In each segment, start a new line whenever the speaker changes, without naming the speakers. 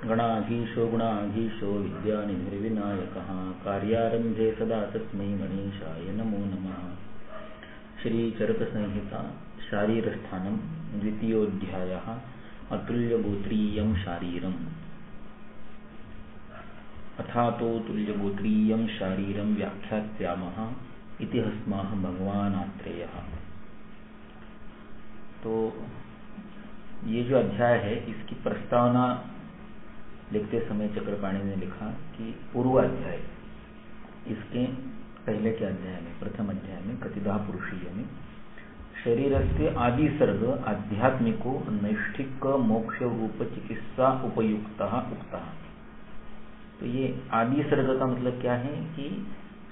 गणाधीशो गुणाधीशो विद्यानिधिर्विनायकः कार्यारंभे सदा तस्मै गणेशाय नमो नमः। श्री चरक संहिता शारीरस्थानं द्वितीयोऽध्यायः अतुल्यगोत्रीयं शारीरम्। अथातो तुल्यगोत्रीयं शारीरं व्याख्यास्यामः इति हस्माः भगवानात्रेयः। तो ये जो अध्याय है इसकी प्रस्तावना लिखते समय चक्रपाणी ने लिखा कि पूर्वाध्याय इसके पहले के अध्याय में प्रथम अध्याय में कतिधा पुरुषीय में शरीरस्य आदि सर्ग आध्यात्मिको नैष्ठिक मोक्ष रूप चिकित्सा उपयुक्तः उक्तः। तो ये आदि सर्ग का मतलब क्या है कि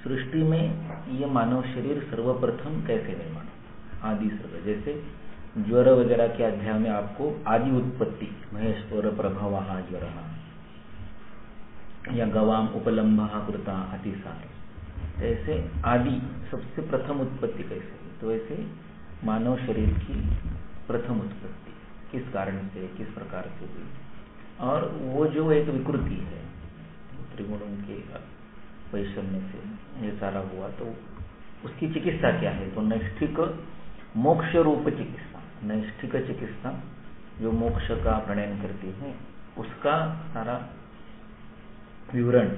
सृष्टि में ये मानव शरीर सर्वप्रथम कैसे निर्माण हो। आदि सर्ग जैसे ज्वर वगैरह के अध्याय में आपको आदि उत्पत्ति महेश्वर प्रभवः ज्वरः या गवाम उपलम्भः कृता अतिसार, ऐसे आदि सबसे प्रथम उत्पत्ति कैसे हुई। तो ऐसे मानव शरीर की प्रथम उत्पत्ति किस कारण से किस प्रकार से हुई, और वो जो एक विकृति है त्रिगुणों के वैषम्य से ये सारा हुआ, तो उसकी चिकित्सा क्या है। तो नैष्ठिक मोक्ष रूप चिकित्सा, नैष्ठिक चिकित्सा जो मोक्ष का प्रणयन करती है उसका सारा विवरण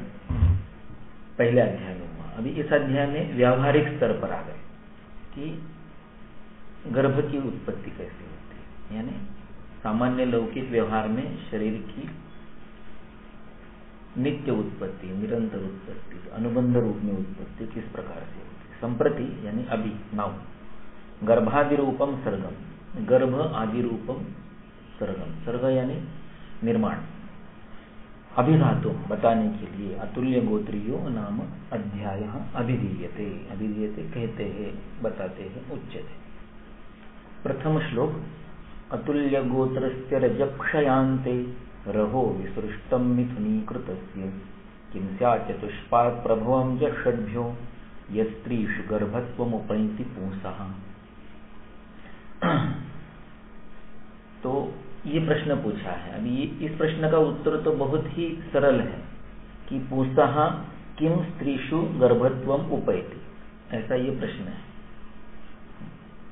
पहले अध्याय में हुआ। अभी इस अध्याय में व्यावहारिक स्तर पर आ गए कि गर्भ की उत्पत्ति कैसे होती है, यानी सामान्य लौकिक व्यवहार में शरीर की नित्य उत्पत्ति, निरंतर उत्पत्ति, अनुबंध रूप में उत्पत्ति किस प्रकार से होती है। संप्रति यानी अभी नाउ गर्भादि रूपम सर्गम, गर्भ आदि रूपम सर्गम, सर्ग यानी निर्माण, अभिधातु बताने के लिए अतुल्य गोत्रियो नाम अध्याय अभिधीयते, अभिधीयते कहते हैं, बताते हैं, उच्यते। प्रथम श्लोक अतुल्य गोत्रस्य रजक्षयांते रहो विसृष्टं मिथुनीकृतस्य किं स्यात् चतुष्पात् प्रभवं षड्भ्यो यस्त्रीषु गर्भत्वमुपैति पुंसः। तो ये प्रश्न पूछा है। अभी इस प्रश्न का उत्तर तो बहुत ही सरल है कि पुंसः किं स्त्रीषु गर्भत्वम उपैति, ऐसा ये प्रश्न है।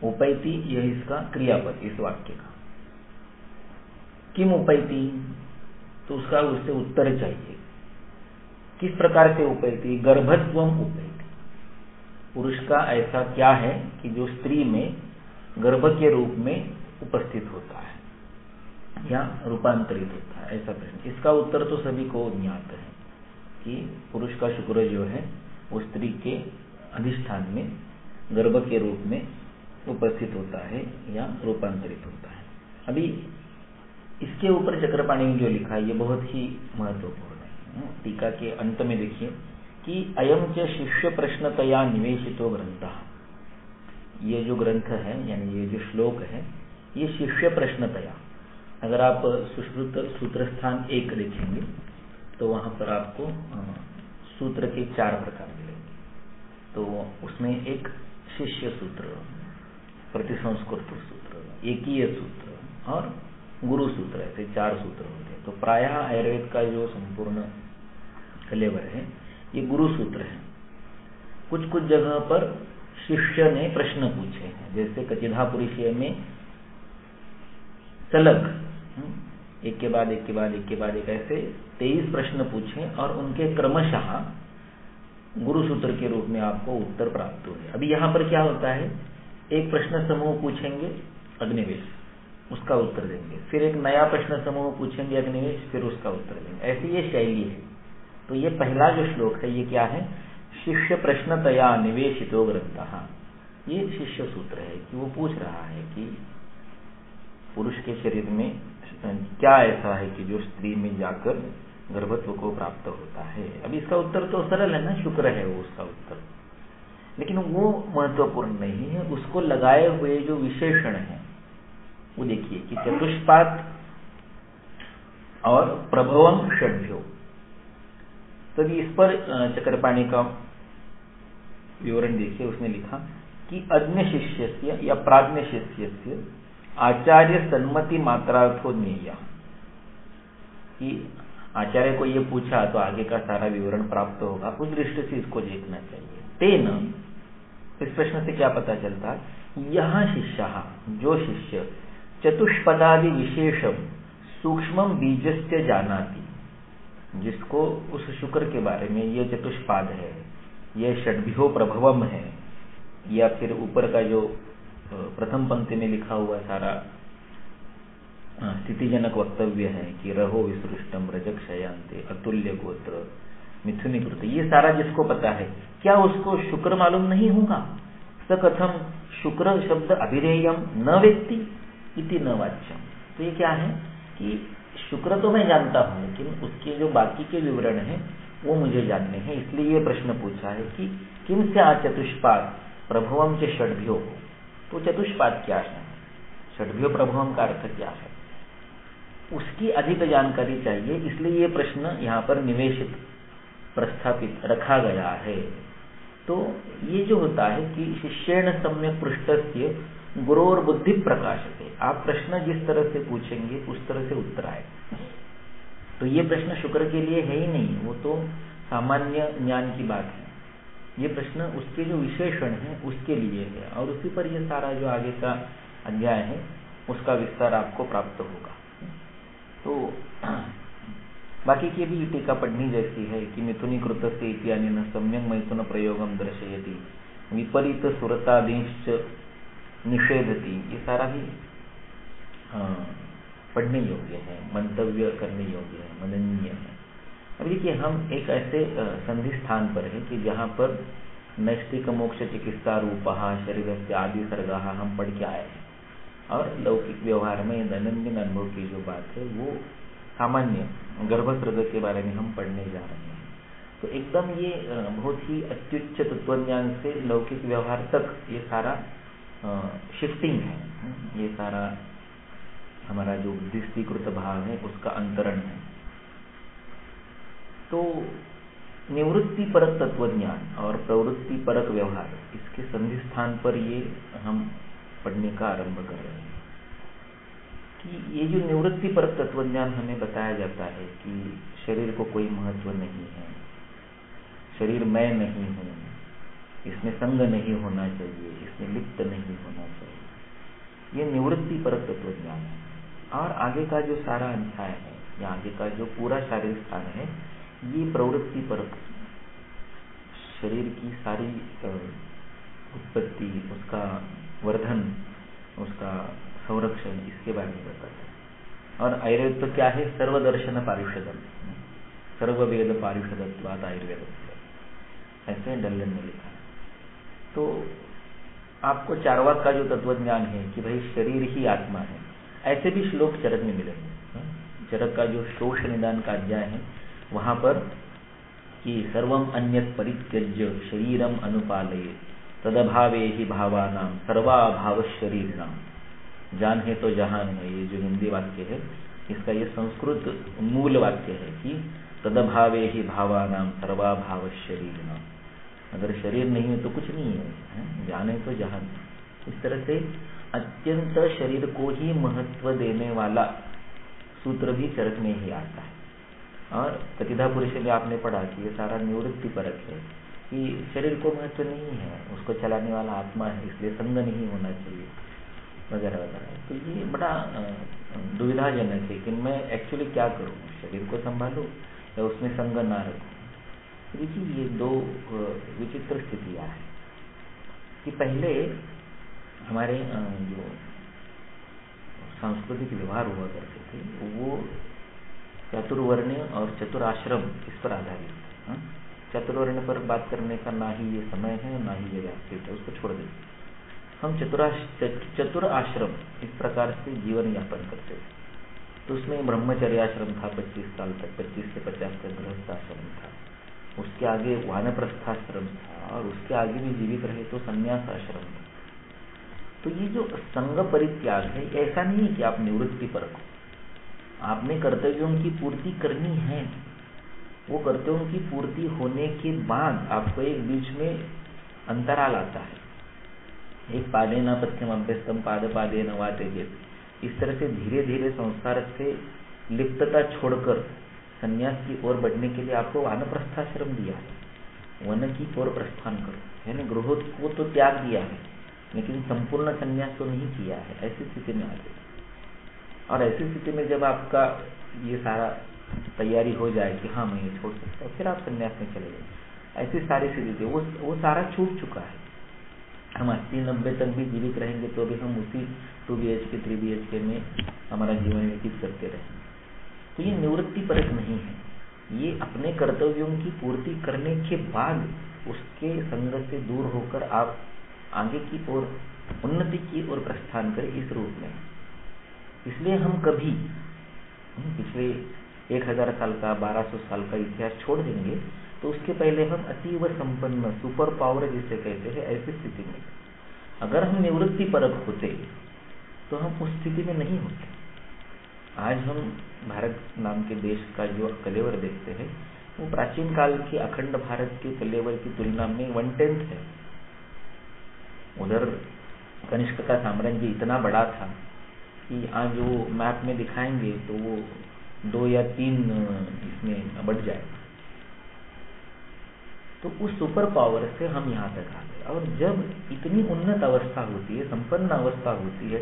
उपैति यह इसका क्रियापद इस वाक्य का। किम उपैति, तो उसका उससे उत्तर चाहिए किस प्रकार से उपैति। गर्भत्वम उपैति, पुरुष का ऐसा क्या है कि जो स्त्री में गर्भ के रूप में उपस्थित होता है या रूपांतरित होता है, ऐसा प्रश्न। इसका उत्तर तो सभी को ज्ञात है कि पुरुष का शुक्र जो है वो स्त्री के अधिष्ठान में गर्भ के रूप में उपस्थित होता है या रूपांतरित होता है। अभी इसके ऊपर चक्रपाणी ने जो लिखा है ये बहुत ही महत्वपूर्ण है। टीका के अंत में देखिए कि अयम च शिष्य प्रश्नतया निवेशितो ग्रंथः, ये जो ग्रंथ है यानी ये जो श्लोक है ये शिष्य प्रश्नतया। अगर आप सुश्रुत सूत्र स्थान 1 देखेंगे तो वहां पर आपको सूत्र के 4 प्रकार मिलेंगे। तो उसमें एक शिष्य सूत्र, प्रतिसंस्कृत सूत्र, एकीय सूत्र और गुरु सूत्र, ऐसे 4 सूत्र होते हैं। तो प्रायः आयुर्वेद का जो संपूर्ण कलेवर है ये गुरु सूत्र है। कुछ कुछ जगह पर शिष्य ने प्रश्न पूछे हैं, जैसे कतिधा पुरुषीय में सलग एक के बाद एक के बाद एक के बाद एक ऐसे 23 प्रश्न पूछे और उनके क्रमशः गुरु सूत्र के रूप में आपको उत्तर प्राप्त हुए। अभी यहाँ पर क्या होता है, एक प्रश्न समूह पूछेंगे अग्निवेश, उसका उत्तर देंगे, फिर एक नया प्रश्न समूह पूछेंगे अग्निवेश, फिर उसका उत्तर देंगे, ऐसी ये शैली है। तो ये पहला जो श्लोक है ये क्या है, शिष्य प्रश्नतया निवेशितो ग्रंथः, ये शिष्य सूत्र है कि वो पूछ रहा है कि पुरुष के शरीर में क्या ऐसा है कि जो स्त्री में जाकर गर्भत्व को प्राप्त होता है। अभी इसका उत्तर तो सरल है ना, शुक्र है वो उसका उत्तर, लेकिन वो महत्वपूर्ण नहीं है। उसको लगाए हुए जो विशेषण है वो देखिए कि चतुष्पाद और प्रभवम षड्भ्यो। तो इस पर चक्रपाणी का विवरण देखिए, उसने लिखा कि अज्ञ शिष्यस्य या प्राज्ञ शिष्यस्य आचार्य सन्मति मात्रार्थो ज्ञेय, कि आचार्य को ये पूछा तो आगे का सारा विवरण प्राप्त होगा, उस दृष्टि से इसको देखना चाहिए। तेन, इस प्रश्न से क्या पता चलता, यह शिष्य, जो शिष्य चतुष्पदादि विशेषम सूक्ष्म बीजस्य जानाति, जिसको उस शुक्र के बारे में, ये चतुष्पाद है, ये षड्भ्यो प्रभवम है, या फिर ऊपर का जो प्रथम पंक्ति में लिखा हुआ सारा स्थितिजनक वक्तव्य है कि रहो विसृष्टम रजक शयांते अतुल्य गोत्र मिथुनीकृत, ये सारा जिसको पता है, क्या उसको शुक्र मालूम नहीं होगा? स कथम शुक्र शब्द अभिधेयम न वेत्ति इति न वाच्यम। तो ये क्या है कि शुक्र तो मैं जानता हूं, लेकिन उसके जो बाकी के विवरण हैं वो मुझे जानने हैं, इसलिए ये प्रश्न पूछा है कि किम से आ चतुष्पाद प्रभवम च षड्भ्यो। तो चतुष्पाद क्या है, षड्भ्यो प्रभवम का अर्थ क्या है, उसकी अधिक जानकारी चाहिए, इसलिए ये प्रश्न यहाँ पर निवेशित प्रस्थापित रखा गया है। तो ये जो होता है कि शिष्येण सम्यक पृष्ठस्य गुरोर बुद्धि प्रकाशते, आप प्रश्न जिस तरह से पूछेंगे उस तरह से उत्तर आए। तो ये प्रश्न शुक्र के लिए है ही नहीं, वो तो सामान्य ज्ञान की बात है। ये प्रश्न उसके जो विशेषण है उसके लिए है, और उसी पर ये सारा जो आगे का अध्याय है उसका विस्तार आपको प्राप्त होगा। तो बाकी की भी टीका पढ़नी जैसी है कि मिथुनीकृत से इत्यादि न सम्यक मैथुन प्रयोगम दर्शयति विपरीत सुरतादीश्च निषेधति, ये सारा भी पढ़ने योग्य है, मंतव्य करने योग्य है, मननीय है। अब देखिए, हम एक ऐसे संधि स्थान पर है कि जहाँ पर नैष्टिक मोक्ष चिकित्सा रूपहा शरीर आदि सर्गा हम पढ़ के आए हैं, और लौकिक व्यवहार में दैनंदिन अनुभव की जो बात है वो सामान्य गर्भस्वर्ग के बारे में हम पढ़ने जा रहे हैं। तो एकदम ये बहुत ही अत्युच्च तत्वज्ञान से लौकिक व्यवहार तक ये सारा शिफ्टिंग है, ये सारा हमारा जो बुद्धिस्तीकृत भाव है उसका अंतरण है। तो निवृत्ति परक तत्वज्ञान और प्रवृत्ति परक व्यवहार, इसके संधि स्थान पर ये हम पढ़ने का आरंभ कर रहे हैं कि ये जो निवृत्ति परक तत्वज्ञान हमें बताया जाता है कि शरीर को कोई महत्व नहीं है, शरीर मैं नहीं हूँ, इसमें संग नहीं होना चाहिए, इसमें लिप्त नहीं होना चाहिए, ये निवृत्ति परक तत्वज्ञान है। और आगे का जो सारा अध्याय है या आगे का जो पूरा शारीरिक स्थान है ये प्रवृत्ति परक, शरीर की सारी उत्पत्ति, उसका वर्धन, उसका संरक्षण, इसके बारे में बताता है। और आयुर्वेद तो क्या है, सर्वदर्शन पारिषदम, सर्ववेद पारिषदत्वात् आयुर्वेद, ऐसे डल्लन में लिखा है। तो आपको चार्वाक का जो तत्वज्ञान है कि भाई शरीर ही आत्मा है, ऐसे भी श्लोक चरक में मिलेंगे। चरक का जो शोष निदान का अध्याय है वहां पर कि सर्वम अन्यत परित्यज्य शरीरम अनुपालये तदभावे ही भावानां सर्वाभाव शरीरनाम, जान है तो जहान है, ये जो हिंदी वाक्य है इसका ये संस्कृत मूल वाक्य है कि तदभावे ही भावानां सर्वाभाव शरीरनाम, अगर शरीर नहीं है तो कुछ नहीं है, जान है तो जहान। इस तरह से अत्यंत शरीर को ही महत्व देने वाला सूत्र भी चरक में ही आता है। और प्रतिधा पुरुष में आपने पढ़ा कि ये सारा निवृत्ति परक है कि शरीर को महत्व नहीं है, उसको चलाने वाला आत्मा है, इसलिए संग नहीं होना चाहिए वगैरह वगैरह। तो ये बड़ा दुविधाजनक है कि मैं एक्चुअली क्या करूँ, शरीर को संभालूं या उसमें संग ना रखूँ। देखिए ये दो विचित्र स्थितियाँ हैं कि पहले हमारे जो सांस्कृतिक व्यवहार हुआ करते थे वो चतुर्वर्ण्य और चतुराश्रम इस पर आधारित है। चतुर्वर्ण पर बात करने का ना ही ये समय है ना ही ये व्यापक है, उसको छोड़ दें। हम चतुर आश्रम इस प्रकार से जीवन यापन करते थे। तो उसमें ब्रह्मचर्य आश्रम था 25 साल तक, 25 से 50 तक गृहस्थ आश्रम था, उसके आगे वानप्रस्थाश्रम था, और उसके आगे भी जीवित रहे तो संन्यास आश्रम था। तो ये जो संग परित्याग है, ऐसा नहीं है कि आप निवृत्ति पर हो, आपने कर्तव्यों की पूर्ति करनी है। वो कर्तव्यों की पूर्ति होने के बाद आपको एक बीच में अंतराल आता है, एक पादेन पथ्यम अभ्यस्तम पाद पादेन वा त्यजेत, इस तरह से धीरे धीरे संसार से लिप्तता छोड़कर संन्यास की ओर बढ़ने के लिए आपको वानप्रस्थाश्रम दिया है, वन की ओर प्रस्थान करो, यानी गृह को तो त्याग दिया है लेकिन संपूर्ण संन्यास तो नहीं किया है। ऐसी स्थिति में आ गए, और ऐसी स्थिति में जब आपका ये सारा तैयारी हो जाए कि हाँ मैं ये छोड़ सकता हूँ, फिर आप संन्यास में चले जाए। ऐसी सारी स्थिति वो सारा छूट चुका है। हम 80-90 तक भी जीवित रहेंगे तो भी हम उसी 2 BHK 3 BHK में हमारा जीवन व्यतीत करते रहेंगे। तो ये निवृत्ति परक नहीं है, ये अपने कर्तव्यों की पूर्ति करने के बाद उसके संग से दूर होकर आप आगे की ओर, उन्नति की ओर प्रस्थान करें, इस रूप में। इसलिए हम कभी पिछले 1000 साल का 1200 साल का इतिहास छोड़ देंगे तो उसके पहले हम अतीव संपन्न सुपर पावर जिसे कहते हैं, ऐसी स्थिति में अगर हम निवृत्ति परक होते तो हम उस स्थिति में नहीं होते। आज हम भारत नाम के देश का जो कलेवर देखते हैं वो प्राचीन काल के अखंड भारत के कलेवर की तुलना में 1/10 है। उधर कनिष्क का साम्राज्य इतना बड़ा था कि आज वो मैप में दिखाएंगे तो वो 2 या 3 इसमें बढ़ जाए। तो उस सुपर पावर से हम यहाँ तक आ गए, और जब इतनी उन्नत अवस्था होती है, संपन्न अवस्था होती है,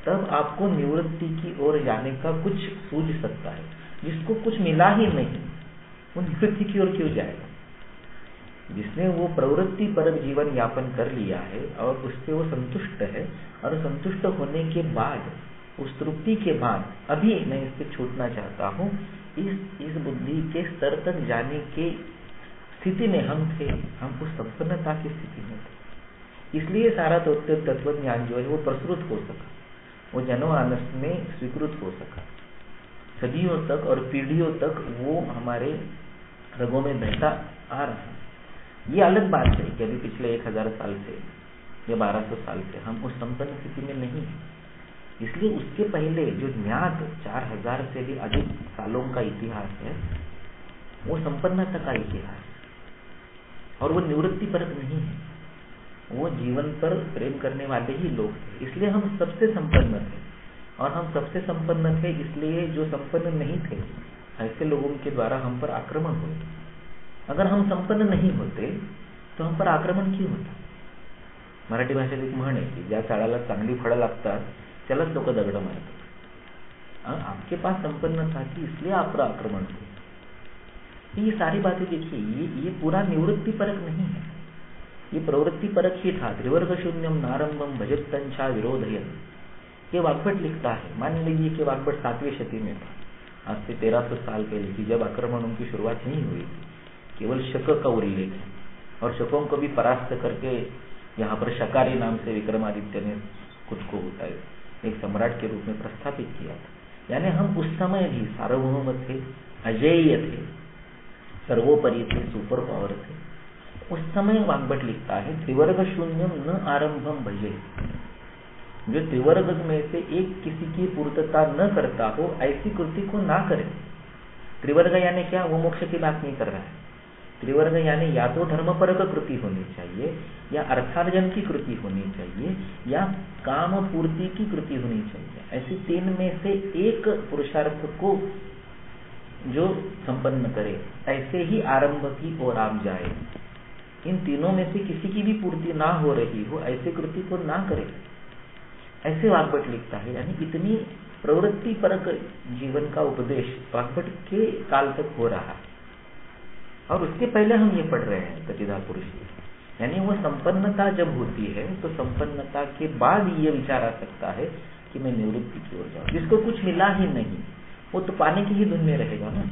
तब आपको निवृत्ति की ओर जाने का कुछ सूझ सकता है। जिसको कुछ मिला ही नहीं वो निवृत्ति की ओर क्यों जाएगा? जिसने वो प्रवृत्ति परक जीवन यापन कर लिया है और उससे वो संतुष्ट है, और संतुष्ट होने के बाद, उस तृप्ति के बाद, अभी मैं इससे छूटना चाहता हूँ, इस बुद्धि के स्तर तक जाने के स्थिति में हम थे, हम उस संपन्नता की स्थिति में थे। इसलिए सारा तत्व ज्ञान जो है वो प्रसृत हो सका, वो जनमानस में स्वीकृत हो सका, सदियों तक और पीढ़ियों तक वो हमारे रगों में बहता आ रहा है। ये अलग बात है कि अभी पिछले 1000 साल से या 1200 साल से हम उस संपन्न स्थिति में नहीं है। इसलिए उसके पहले जो ज्ञात 4000 से भी अधिक सालों का इतिहास है वो संपन्नता का इतिहास है, और वो निवृत्ति परक नहीं है, वो जीवन पर प्रेम करने वाले ही लोग थे। इसलिए हम सबसे संपन्न थे, और हम सबसे संपन्न थे इसलिए जो संपन्न नहीं थे ऐसे लोगों के द्वारा हम पर आक्रमण हुए। अगर हम संपन्न नहीं होते तो हम पर आक्रमण क्यों होता? मराठी भाषेत एक म्हण आहे की ज्या झाडाला चांगली फळं लागतात त्यालाच लोक दगड मारतात। आपके पास संपन्नता थी इसलिए आप पर आक्रमण हुए। ये सारी बातें देखिए, ये पूरा निवृत्ति परक नहीं है, ये प्रवृत्ति परक ही था। त्रिवर्ग शून्यम नारंभम भजतंछा विरोधयन, ये वाग्भट लिखता है। मान लीजिए कि वाग्भट 7वीं शती में था, आज से 1300 साल पहले की, जब आक्रमणों की शुरुआत नहीं हुई थी। केवल शक का उल्लेख है, और शकों को भी परास्त करके यहाँ पर शकारी नाम से विक्रमादित्य ने खुद को एक सम्राट के रूप में प्रस्थापित किया था। यानी हम उस समय भी सार्वभौम थे, अजेय थे, सर्वोपरि थे, सुपर पावर थे। उस समय वाग्भट लिखता है त्रिवर्ग शून्यम न आरंभम भजे, जो त्रिवर्ग में से एक किसी की पूर्तता न करता हो ऐसी कृति को ना करे। त्रिवर्ग यानी क्या? वो मोक्ष की बात नहीं कर रहा है। त्रिवर्ग यानी या तो धर्मपरक कृति होनी चाहिए, या अर्थार्जन की कृति होनी चाहिए, या काम पूर्ति की कृति होनी चाहिए। ऐसी 3 में से एक पुरुषार्थ को जो संपन्न करे, ऐसे ही आरंभ की ओर आप जाए। इन तीनों में से किसी की भी पूर्ति ना हो रही हो ऐसे कृति को ना करे, ऐसे वाग्भट लिखता है। यानी इतनी प्रवृत्ति परक जीवन का उपदेश वाग्भट के काल तक हो रहा है, और उसके पहले हम ये पढ़ रहे हैं कतिधा पुरुष। यानी वो संपन्नता जब होती है तो संपन्नता के बाद ये विचार आ सकता है कि मैं निवृत्ति की ओर जाऊं। जिसको कुछ मिला ही नहीं वो तो पाने की ही धुन में रहेगा ना।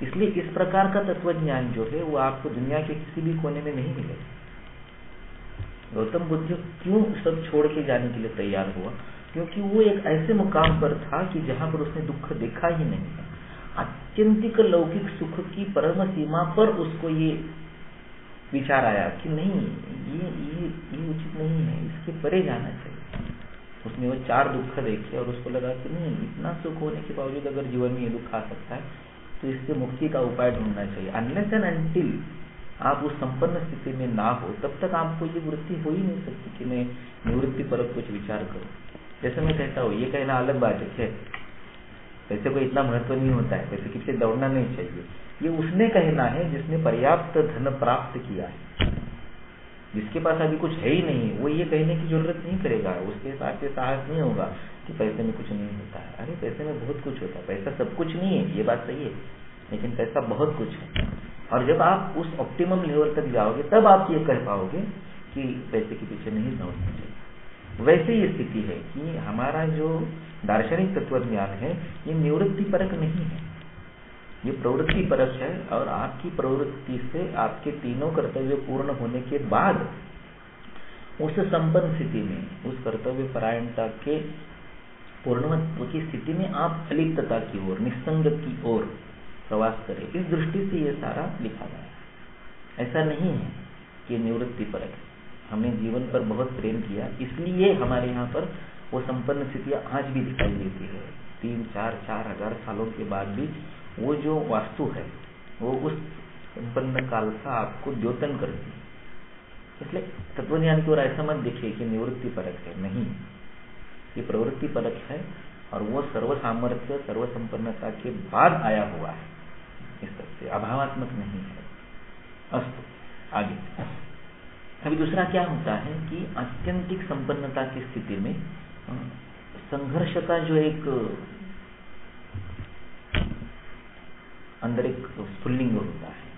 इसलिए इस प्रकार का तत्वज्ञान जो है वो आपको दुनिया के किसी भी कोने में नहीं मिलेगा। गौतम बुद्ध क्यों सब छोड़ के जाने के लिए तैयार हुआ? क्योंकि वो एक ऐसे मुकाम पर था कि जहां पर उसने दुख देखा ही नहीं था। आत्यंतिक लौकिक सुख की परम सीमा पर उसको ये विचार आया कि नहीं, ये उचित नहीं है, इसके परे जाना चाहिए। उसने वो 4 दुख देखे और उसको लगा कि नहीं, इतना सुख होने के बावजूद अगर जीवन में ये दुख आ सकता है तो इससे मुक्ति का उपाय ढूंढना चाहिए। अनलेस एंड अनटिल आप उस संपन्न स्थिति में ना हो तब तक आपको ये वृत्ति हो ही नहीं सकती कि मैं निवृत्ति पर कुछ विचार करूं। जैसे मैं कहता हूँ, ये कहना अलग बात है पैसे को इतना महत्व नहीं होता है, पैसे के पीछे दौड़ना नहीं चाहिए। ये उसने कहना है जिसने पर्याप्त धन प्राप्त किया है। जिसके पास अभी कुछ है ही नहीं, वो ये कहने की जरूरत नहीं करेगा, उसके साथ ये साहस नहीं होगा कि पैसे में कुछ नहीं होता है। अरे पैसे में बहुत कुछ होता है, पैसा सब कुछ नहीं है, ये बात सही है, लेकिन पैसा बहुत कुछ है। और जब आप उस ऑप्टिमम लेवल तक जाओगे तब आप ये कह पाओगे कि पैसे के पीछे नहीं दौड़ना चाहिए। वैसे ये स्थिति है कि हमारा जो दार्शनिक तत्वज्ञान है ये निवृत्ति परक नहीं है, ये प्रवृत्ति परक है। और आपकी प्रवृत्ति से आपके तीनों कर्तव्य पूर्ण होने के बाद उस संपन्न स्थिति में, उस कर्तव्य परायणता के पूर्णत्व की स्थिति में आप अलिप्तता की ओर, निस्संग की ओर प्रवास करें। इस दृष्टि से ये सारा लिखा गया है। ऐसा नहीं है कि निवृत्ति परक है। हमने जीवन पर बहुत प्रेम किया, इसलिए हमारे यहाँ पर वो संपन्न स्थितियाँ आज भी दिखाई देती है। 3-4 सालों के बाद भी वो जो वास्तु है वो उस संपन्न काल का आपको द्योतन करती है। इसलिए तत्वज्ञान की ओर ऐसा मत देखिए कि निवृत्ति परक है, नहीं, ये प्रवृत्ति परक है और वो सर्व सामर्थ्य सर्व संपन्नता के बाद आया हुआ है, इस तरह से अभावात्मक नहीं है। अस्तु, आगे अभी दूसरा क्या होता है कि आत्यंतिक संपन्नता की स्थिति में संघर्ष का जो एक अंदर एक स्फुल्लिंग होता है,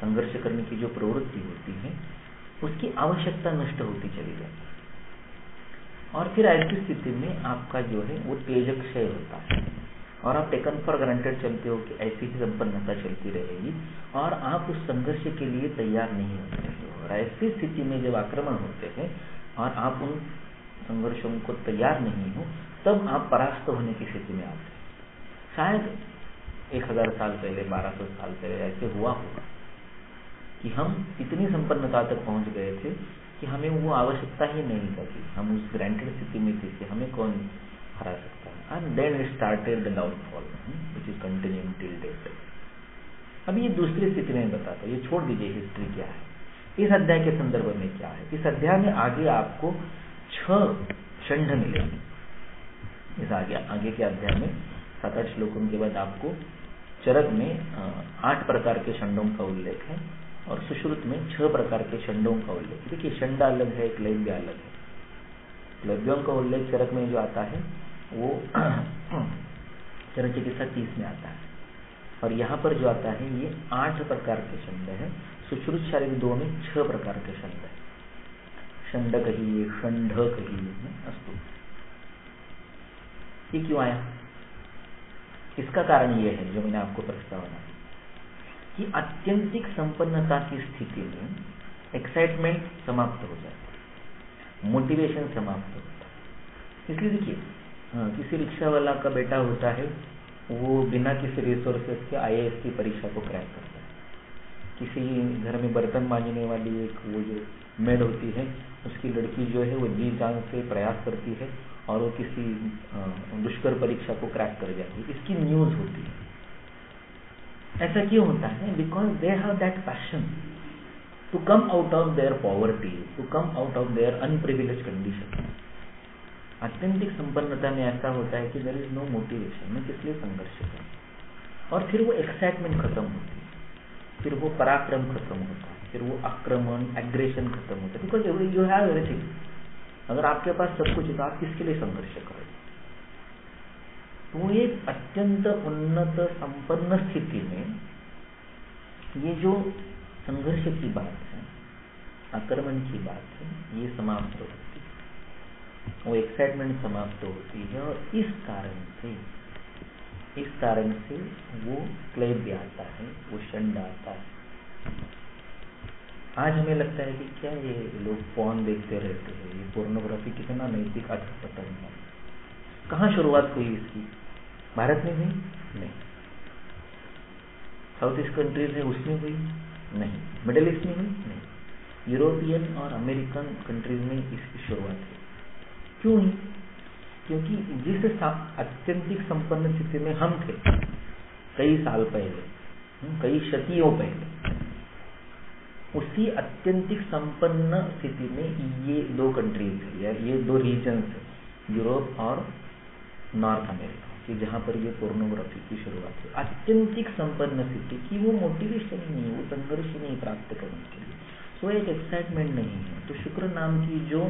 संघर्ष करने की जो प्रवृत्ति होती है उसकी आवश्यकता नष्ट होती चली जाती है। और फिर ऐसी स्थिति में आपका जो है वो तेजक्षय होता है और आप टेकन फॉर ग्रांटेड चलते हो कि ऐसी ही संपन्नता चलती रहेगी और आप उस संघर्ष के लिए तैयार नहीं होते हो। और ऐसी स्थिति में जब आक्रमण होते हैं और आप उन संघर्षों को तैयार नहीं हो, तब आप परास्त होने की स्थिति में आते हैं। शायद 1000 साल पहले, 1200 साल पहले ऐसे हुआ होगा कि हम इतनी संपन्नता तक पहुंच गए थे कि हमें वो आवश्यकता ही नहीं था कि हम उस ग्रांटेड स्थिति में थे कि हमें कौन हरा सकता है। And then it started the downfall which is continuing till date. अभी ये दूसरी स्थिति में बताता हूँ, ये छोड़ दीजिए हिस्ट्री क्या है, इस अध्याय के संदर्भ में क्या है। इस अध्याय में आगे आपको 6 षंड मिलेंगे। इस आगे के अध्याय में 7-8 श्लोकों के बाद आपको चरक में 8 प्रकार के षंडों का उल्लेख है और सुश्रुत में 6 प्रकार के षंडों का उल्लेख है। देखिए, षंड अलग है, क्लैब्य अलग है। क्लैब्यों का उल्लेख चरक में जो आता है वो चरक चिकित्सा 30 में आता है और यहाँ पर जो आता है ये 8 प्रकार के षंड है। सुश्रुत शारीरिक 2 में 6 प्रकार के षंड है। षंड कहिए, षंड कहिए। अस्तु, ये क्यों आया? इसका कारण ये है जो मैंने आपको प्रस्तावना कि आत्यंतिक संपन्नता की स्थिति में एक्साइटमेंट समाप्त हो जाता है, मोटिवेशन समाप्त होता है। इसलिए देखिए, किसी रिक्शा वाला का बेटा होता है, वो बिना किसी रिसोर्सेस के IAS की परीक्षा को क्रैक करता है। किसी घर में बर्तन मांजने वाली एक वो जो मेड होती है, उसकी लड़की जो है वो जी जान से प्रयास करती है और वो किसी दुष्कर परीक्षा को क्रैक कर जाती है। इसकी न्यूज होती है। ऐसा क्यों होता है? Because they have that passion to come out of their poverty, to come out of their unprivileged condition. आत्यंतिक संपन्नता में ऐसा होता है कि देयर इज नो मोटिवेशन, मैं किस लिए संघर्ष करूं। और फिर वो एक्साइटमेंट खत्म होती है, फिर वो पराक्रम खत्म होता है, फिर वो आक्रमण, एग्रेशन खत्म होता है। Because you have everything. अगर आपके पास सब कुछ है तो आप किसके लिए संघर्ष करोगे? तो एक अत्यंत उन्नत संपन्न स्थिति में ये जो संघर्ष की बात है, आक्रमण की बात है, ये समाप्त होती है, वो एक्साइटमेंट समाप्त होती है। और इस कारण से वो क्लैब्य आता है, वो षंड आता है। आज हमें लगता है कि क्या ये लोग फोन देखते रहते हैं, ये पोर्नोग्राफी कितना नैतिक अधःपतन है। कहाँ शुरुआत हुई इसकी? भारत में हुई? नहीं। साउथ ईस्ट कंट्रीज है उसमें हुई? नहीं। मिडिल ईस्ट में हुई? नहीं। यूरोपियन और अमेरिकन कंट्रीज में इसकी शुरुआत हुई। क्यों हुई? क्योंकि जिस अत्यंतिक संपन्न स्थिति में हम थे कई साल पहले, कई शतियों पहले, उसी अत्यंतिक संपन्न स्थिति में ये 2 कंट्रीज है या ये 2 रीजन्स है, यूरोप और नॉर्थ अमेरिका। कि जहां पर ये पोर्नोग्राफी की शुरुआत है। आत्यंतिक संपन्न स्थिति की वो मोटिवेशन ही नहीं, वो संघर्ष ही नहीं प्राप्त करने के लिए, वो एक एक्साइटमेंट नहीं है। तो शुक्र नाम की जो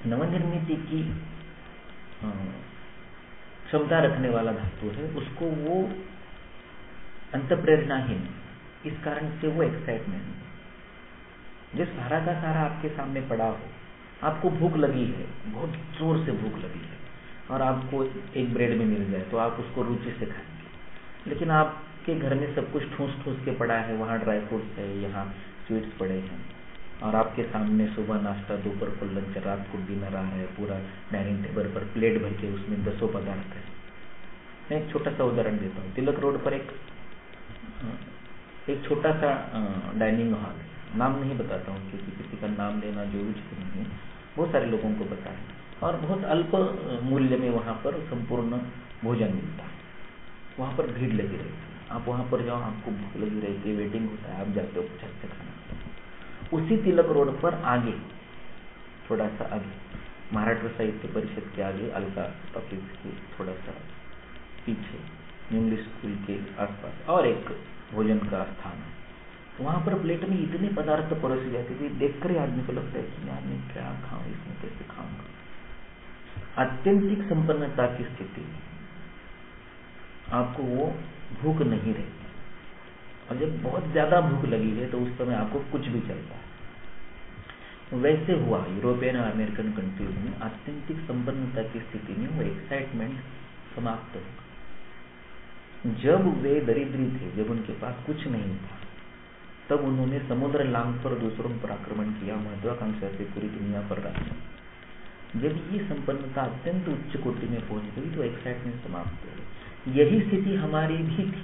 नवनिर्मिति की क्षमता रखने वाला धातु है, उसको वो अंतःप्रेरणाहीन, इस कारण से वो एक्साइटमेंट नहीं। जो सारा का सारा आपके सामने पड़ा हो, आपको भूख लगी है, बहुत जोर से भूख लगी है, और आपको एक ब्रेड में मिल जाए तो आप उसको रुचि से खाएंगे। लेकिन आपके घर में सब कुछ ठूस ठूस के पड़ा है, वहाँ ड्राई फ्रूट्स है, यहाँ स्वीट्स पड़े हैं, और आपके सामने सुबह नाश्ता, दोपहर को लंच, रात को डिनर आ रहा है, पूरा डाइनिंग टेबल पर प्लेट भर के उसमें 10 पदार्थ है। मैं एक छोटा सा उदाहरण देता हूँ। तिलक रोड पर एक छोटा सा डाइनिंग हॉल है, नाम नहीं बताता हूँ क्योंकि किसी का नाम लेना जो उचित नहीं है, बहुत सारे लोगों को पता है, और बहुत अल्प मूल्य में वहाँ पर संपूर्ण भोजन मिलता है। वहाँ पर भीड़ लगी रहती है, आप वहाँ पर जाओ, आपको भूख लगी रहती है, वेटिंग होता है, आप जाते हो, झट से खाना। उसी तिलक रोड पर आगे, थोड़ा सा आगे, महाराष्ट्र साहित्य परिषद के आगे, अलका टॉकीज के थोड़ा सा पीछे, इंग्लिश स्कूल के आसपास और एक भोजन का स्थान है। वहां पर प्लेट में इतने पदार्थ परोसे जाते थे, देखकर ही आदमी को लगता है कि यार मैं क्या खाऊं, इसमें कैसे खाऊंगा। आत्यंतिक संपन्नता की स्थिति में आपको वो भूख नहीं रहती, और जब बहुत ज्यादा भूख लगी है तो उस समय आपको कुछ भी चलता है। वैसे हुआ यूरोपियन और अमेरिकन कंट्रीज में आत्यंतिक संपन्नता की स्थिति में वो एक्साइटमेंट समाप्त होगा। जब वे दरिद्री थे, जब उनके पास कुछ नहीं था, तब उन्होंने समुद्र लांघ पर दूसरों पर आक्रमण किया, महत्वाकांक्षा से पूरी दुनिया पर राज। जब ये संपन्नता अत्यंत उच्च कोटि में पहुंच गई तो एक्साइटमेंट समाप्त हो गई। यही स्थिति हमारी भी थी।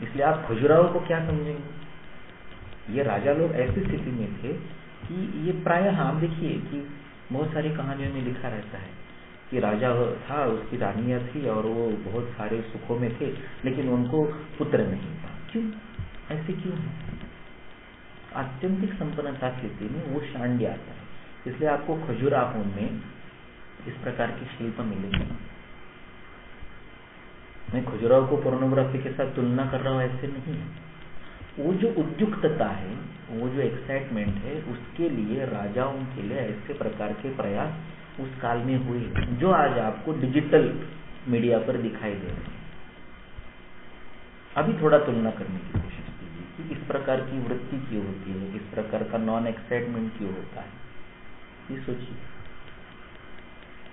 इसलिए आप खजुराहो को क्या समझेंगे? ये राजा लोग ऐसी स्थिति में थे कि ये प्रायः आप देखिए कि बहुत सारी कहानियों में लिखा रहता है कि राजा था, उसकी रानियां थी, और वो बहुत सारे सुखों में थे, लेकिन उनको पुत्र नहीं था। क्यों? ऐसे क्यों है? आत्यंतिक संपन्नता स्थिति में वो शांड्य आता है। इसलिए आपको खजुराहो में इस प्रकार की शिल्प मिलेंगे। मैं खजुराहो को पोर्नोग्राफी के साथ तुलना कर रहा हूँ, ऐसे नहीं है। वो जो उद्युक्तता है, वो जो एक्साइटमेंट है, उसके लिए राजाओं के लिए ऐसे प्रकार के प्रयास उस काल में हुए, जो आज आपको डिजिटल मीडिया पर दिखाई दे रहे हैं। अभी थोड़ा तुलना करने की कोशिश कीजिए कि इस प्रकार की वृत्ति क्यों होती है, इस प्रकार का नॉन एक्साइटमेंट क्यों होता है, ये सोचिए।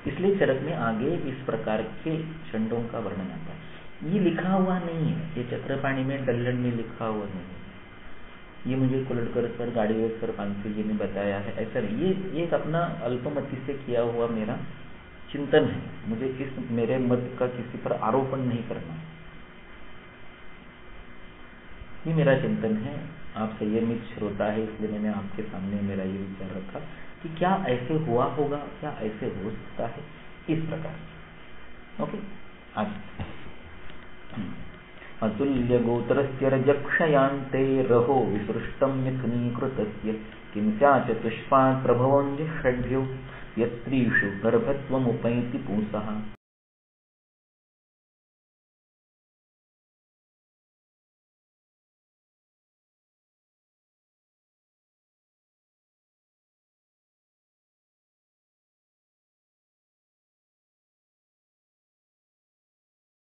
इसलिए चरक में आगे इस प्रकार के छंदों का वर्णन आता है। ये लिखा हुआ नहीं है, ये चक्रपाणी में डल्लन में लिखा हुआ नहीं है, ये मुझे कुलटकर सर, गाड़ीवर सर, पांसे जी ने बताया है, ऐसा नहीं। ये एक अपना अल्पमति से किया हुआ मेरा चिंतन है। मुझे इस मेरे मत का किसी पर आरोपण नहीं करना, ये मेरा चिंतन है। आप संयमित श्रोता है, इसलिए मैंने आपके सामने मेरा ये विचार रखा कि क्या ऐसे हुआ होगा, क्या ऐसे हो सकता है, इस प्रकार। ओके, आज अतुल्य गोत्रस्य रजक्षयान्ते रहो विसृष्टं मिथुनीकृतस्य किं स्याच्चतुष्पात् प्रभवोऽन्यषड्भ्यो यस्त्रीषु गर्भत्वमुपैति पुंसः।